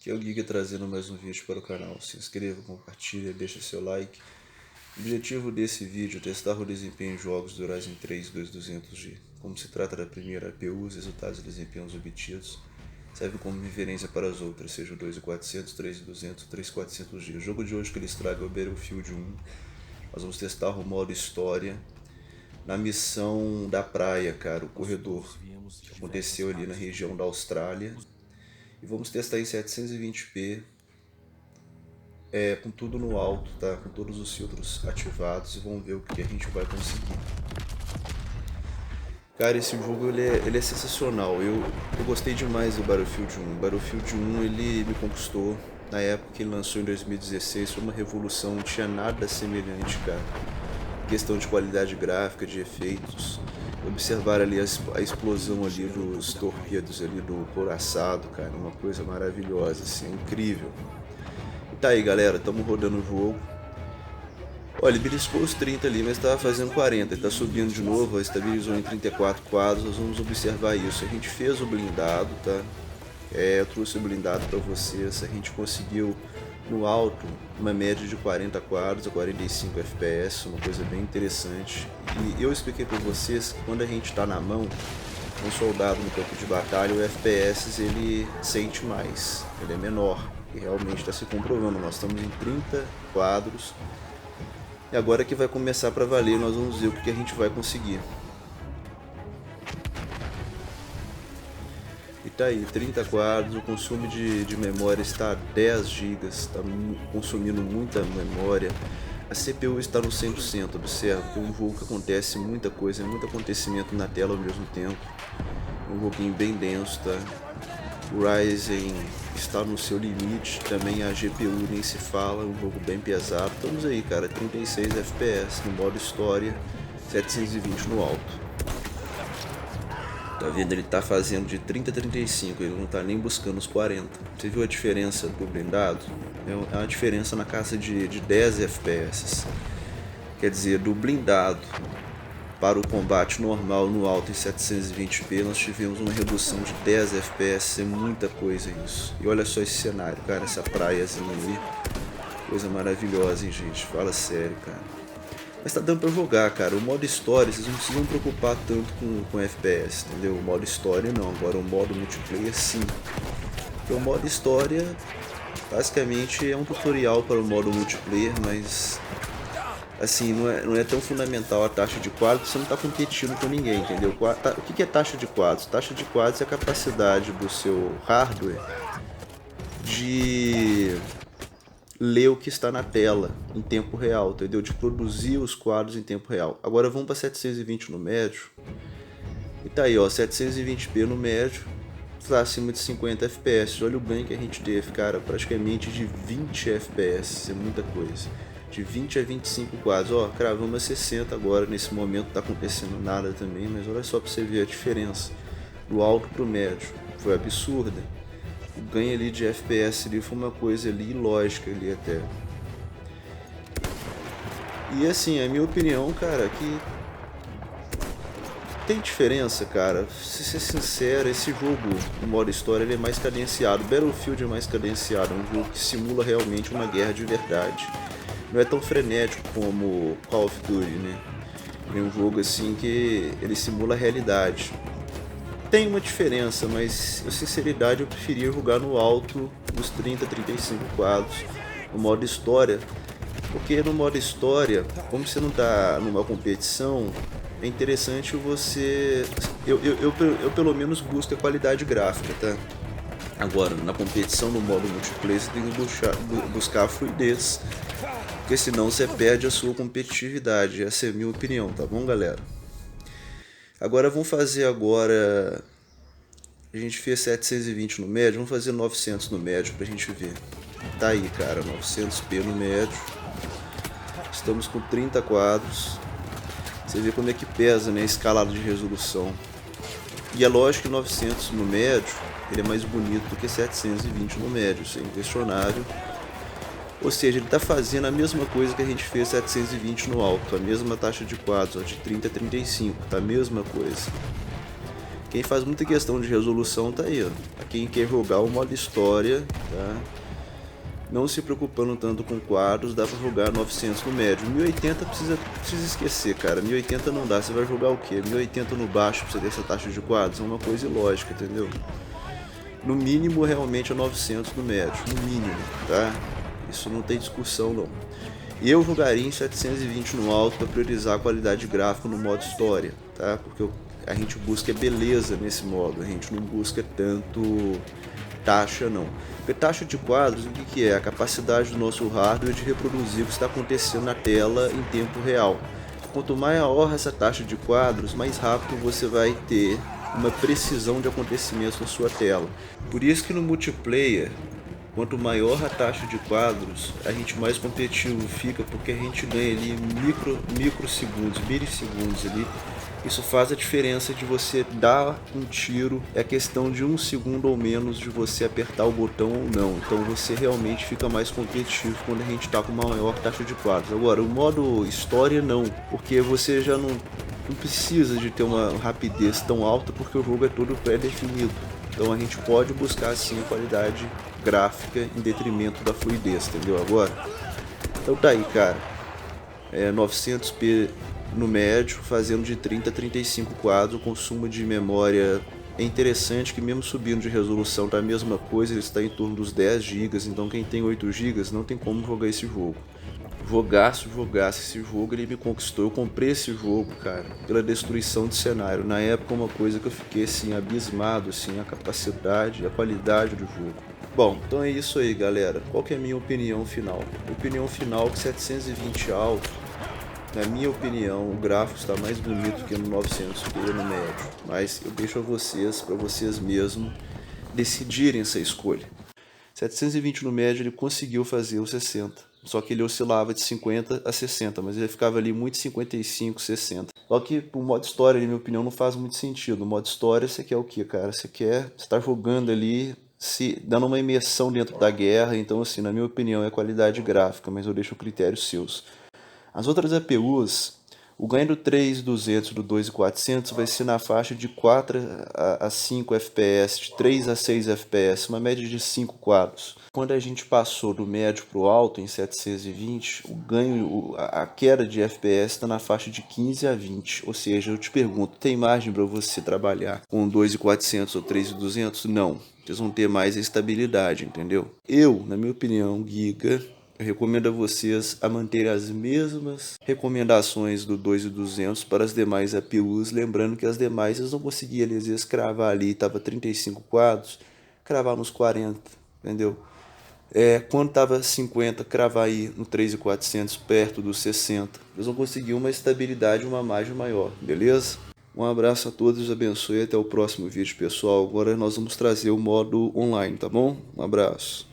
Aqui é o Giga trazendo mais um vídeo para o canal. Se inscreva, compartilha, deixa seu like. O objetivo desse vídeo é testar o desempenho em jogos do Ryzen 3 2200G. Como se trata da primeira APU, os resultados e desempenhos obtidos servem como referência para as outras, seja o 2400, 3200, 3400G. O jogo de hoje que eles tragam é o Battlefield 1. Nós vamos testar o modo história na missão da praia, cara, o corredor, que aconteceu ali na região da Austrália. E vamos testar em 720p, com tudo no alto, tá? Com todos os filtros ativados, e vamos ver o que a gente vai conseguir. Cara, esse jogo ele é sensacional. Eu gostei demais do Battlefield 1. O Battlefield 1 ele me conquistou. Na época que ele lançou em 2016, foi uma revolução, não tinha nada semelhante, cara. Questão de qualidade gráfica, de efeitos. Observar ali a explosão ali dos torpedos ali do couraçado, cara, uma coisa maravilhosa, assim, incrível. E tá aí, galera, estamos rodando o jogo. Olha, ele beliscou os 30 ali, mas estava fazendo 40, ele tá subindo de novo, estabilizou em 34 quadros, nós vamos observar isso. A gente fez o blindado, tá? Eu trouxe o blindado para vocês, a gente conseguiu no alto uma média de 40 quadros a 45 fps, uma coisa bem interessante. E eu expliquei para vocês que quando a gente está na mão, um soldado no campo de batalha, o FPS ele sente mais, ele é menor, e realmente está se comprovando. Nós estamos em 30 quadros, e agora que vai começar para valer, nós vamos ver o que a gente vai conseguir. E tá aí, 30 quadros, o consumo de memória está a 10 GB, está consumindo muita memória. A CPU está no 100%, observa que é um jogo que acontece muita coisa, muito acontecimento na tela ao mesmo tempo. É um joguinho bem denso, tá? O Ryzen está no seu limite, também a GPU nem se fala, é um jogo bem pesado. Estamos aí, cara, 36 FPS no modo história, 720 no alto. Tá vendo? Ele tá fazendo de 30 a 35, ele não tá nem buscando os 40. Você viu a diferença do blindado? É uma diferença na casa de 10 FPS. Quer dizer, do blindado para o combate normal no alto em 720p, nós tivemos uma redução de 10 FPS, é muita coisa isso. E olha só esse cenário, cara, essa praiazinha ali. Coisa maravilhosa, hein, gente? Fala sério, cara. Mas tá dando pra jogar, cara. O modo história, vocês não precisam preocupar tanto com FPS, entendeu? O modo história não, agora o modo multiplayer sim. Porque o modo história basicamente é um tutorial para o modo multiplayer, mas assim, não é tão fundamental a taxa de quadros, você não tá competindo com ninguém, entendeu? O que é taxa de quadros? Taxa de quadros é a capacidade do seu hardware de ler o que está na tela em tempo real, entendeu? De produzir os quadros em tempo real. Agora vamos para 720 no médio. E tá aí, ó, 720p no médio, está acima de 50 fps. Olha o ganho que a gente teve, cara, praticamente de 20 fps, é muita coisa. De 20 a 25 quadros, ó, cravamos a 60 agora, nesse momento não tá acontecendo nada também, mas olha só para você ver a diferença do alto pro médio, foi absurda. O ganho ali de FPS ali foi uma coisa ali lógica ali até. E assim, a minha opinião, cara, que tem diferença, cara. Se ser sincero, esse jogo, o modo história, ele é mais cadenciado. Battlefield é mais cadenciado, é um jogo que simula realmente uma guerra de verdade. Não é tão frenético como Call of Duty, né? É um jogo assim que ele simula a realidade. Tem uma diferença, mas na sinceridade eu preferia jogar no alto dos 30, 35 quadros, no modo história, porque no modo história, como você não está numa competição, é interessante você... Eu pelo menos busco a qualidade gráfica, tá? Agora, na competição, no modo multiplayer, você tem que buscar a fluidez, porque senão você perde a sua competitividade. Essa é a minha opinião, tá bom, galera? Agora vamos fazer agora, a gente fez 720 no médio, vamos fazer 900 no médio pra gente ver. Tá aí, cara, 900p no médio, estamos com 30 quadros, você vê como é que pesa, né, a escalada de resolução. E é lógico que 900 no médio, ele é mais bonito do que 720 no médio, isso é inquestionável. Ou seja, ele está fazendo a mesma coisa que a gente fez 720 no alto, a mesma taxa de quadros, ó, de 30 a 35, tá a mesma coisa. Quem faz muita questão de resolução tá aí, ó. Pra quem quer jogar o modo história, tá? Não se preocupando tanto com quadros, dá pra jogar 900 no médio. 1080 precisa esquecer, cara. 1080 não dá. Você vai jogar o quê? 1080 no baixo pra você ter essa taxa de quadros? É uma coisa ilógica, entendeu? No mínimo, realmente é 900 no médio. No mínimo, tá? Isso não tem discussão, não. Eu jogaria em 720 no alto para priorizar a qualidade gráfica no modo história, tá? Porque a gente busca beleza nesse modo. A gente não busca tanto taxa, não. Porque taxa de quadros, o que é? A capacidade do nosso hardware de reproduzir o que está acontecendo na tela em tempo real. Quanto maior essa taxa de quadros, mais rápido você vai ter uma precisão de acontecimentos na sua tela. Por isso que no multiplayer, quanto maior a taxa de quadros, a gente mais competitivo fica, porque a gente ganha ali microsegundos, milissegundos ali. Isso faz a diferença de você dar um tiro, é questão de 1 segundo ou menos de você apertar o botão ou não. Então você realmente fica mais competitivo quando a gente está com uma maior taxa de quadros. Agora, o modo história não, porque você já não precisa de ter uma rapidez tão alta, porque o jogo é todo pré-definido. Então a gente pode buscar sim a qualidade gráfica em detrimento da fluidez, entendeu agora? Então tá aí, cara. 900p no médio, fazendo de 30 a 35 quadros. O consumo de memória é interessante, que mesmo subindo de resolução tá a mesma coisa, ele está em torno dos 10 GB, então quem tem 8 GB não tem como jogar esse jogo. Jogasse esse jogo, ele me conquistou. Eu comprei esse jogo, cara, pela destruição de cenário. Na época, uma coisa que eu fiquei assim abismado, assim, a capacidade e a qualidade do jogo. Bom, então é isso aí, galera. Qual que é a minha opinião final? Opinião final que 720 alto, na minha opinião, o gráfico está mais bonito que no 900p no médio. Mas eu deixo a vocês, para vocês mesmos, decidirem essa escolha. 720 no médio ele conseguiu fazer o 60. Só que ele oscilava de 50 a 60, mas ele ficava ali muito 55, 60. Só que o modo história, na minha opinião, não faz muito sentido. No modo história você quer o que, cara? Você tá jogando ali, se dando uma imersão dentro da guerra. Então, assim, na minha opinião, é qualidade gráfica, mas eu deixo critérios seus. As outras APUs, o ganho do 3200 do 2400 vai ser na faixa de 4 a 5 FPS, de 3 a 6 FPS, uma média de 5 quadros. Quando a gente passou do médio para o alto em 720, o ganho, a queda de FPS está na faixa de 15 a 20. Ou seja, eu te pergunto, tem margem para você trabalhar com 2400 ou 3200? Não. Vocês vão ter mais estabilidade, entendeu? Eu, na minha opinião, Giga, eu recomendo a vocês a manter as mesmas recomendações do 2200 para as demais APUs, lembrando que as demais vocês não conseguiam às vezes cravar ali, estava 35 quadros, cravar nos 40, entendeu? Quando estava 50, cravar aí no 3400 perto dos 60, vocês vão conseguir uma estabilidade, uma margem maior, beleza? Um abraço a todos, Deus abençoe e até o próximo vídeo, pessoal. Agora nós vamos trazer o modo online, tá bom? Um abraço.